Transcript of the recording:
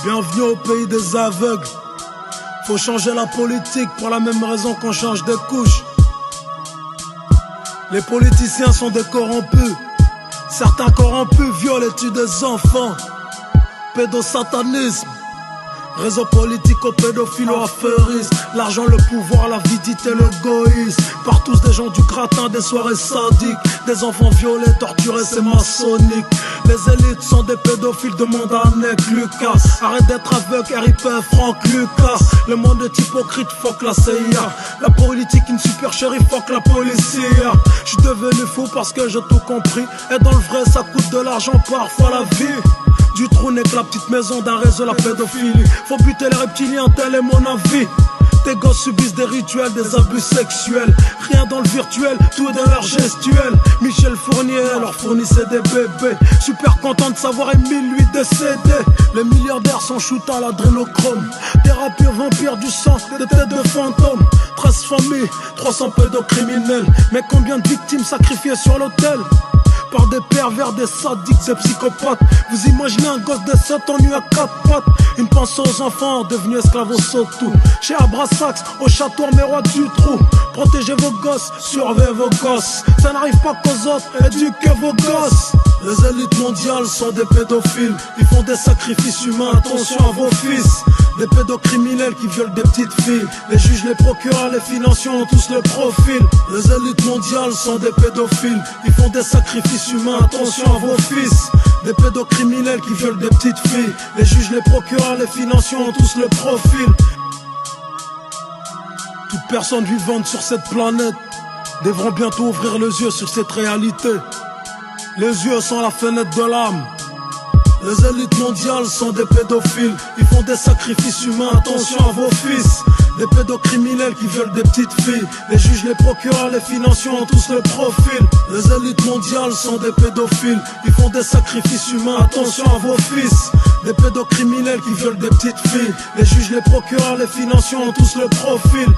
Bienvenue au pays des aveugles. Faut changer la politique pour la même raison qu'on change de couche. Les politiciens sont des corrompus. Certains corrompus violent et tuent des enfants. Pédosatanisme. Réseau politico-pédophilo-affairisme. L'argent, le pouvoir, l'avidité, l'égoïsme. Par tous des gens du gratin, des soirées sadiques. Des enfants violés, torturés, c'est maçonnique. Les élites sont des pédophiles, demande à Nick Lucas. Arrête d'être aveugle, RIP Franck Lucas. Le monde est hypocrite, fuck la CIA. La politique, une super chérie, fuck la policia. J'suis devenu fou parce que j'ai tout compris. Et dans le vrai, ça coûte de l'argent, parfois la vie. Du trou n'est que la petite maison d'un réseau, la pédophilie. Faut buter les reptiliens, tel est mon avis. Tes gosses subissent des rituels, des abus sexuels. Rien dans le virtuel, tout est dans leur gestuel. Michel Fournier leur fournissait des bébés. Super content de savoir Émile lui décédé. Les milliardaires sont shootés à l'adrénochrome. Des rappeurs vampires du sang, des têtes de fantômes. 13 familles, 300 pédocriminels. Mais combien de victimes sacrifiées sur l'autel? Par des pervers, des sadiques, des psychopathes. Vous imaginez un gosse de 7 ans nu à 4 pattes. Une pensée aux enfants devenus esclaves au sautou. Chez Abrasax, au château mais roi du trou. Protégez vos gosses, surveillez vos gosses. Ça n'arrive pas qu'aux autres, éduquez vos gosses. Les élites mondiales sont des pédophiles. Ils font des sacrifices humains, attention à vos fils. Des pédocriminels qui violent des petites filles. Les juges, les procureurs, les financiers ont tous le profil. Les élites mondiales sont des pédophiles. Ils font des sacrifices humains, attention à vos fils. Des pédocriminels qui violent des petites filles. Les juges, les procureurs, les financiers ont tous le profil. Toute personne vivante sur cette planète devront bientôt ouvrir les yeux sur cette réalité. Les yeux sont la fenêtre de l'âme. Les élites mondiales sont des pédophiles. Ils font des sacrifices humains, attention à vos fils. Des pédocriminels qui violent des petites filles. Les juges, les procureurs, les financiers ont tous le profil. Les élites mondiales sont des pédophiles. Ils font des sacrifices humains, attention à vos fils. Des pédocriminels qui violent des petites filles. Les juges, les procureurs, les financiers ont tous le profil.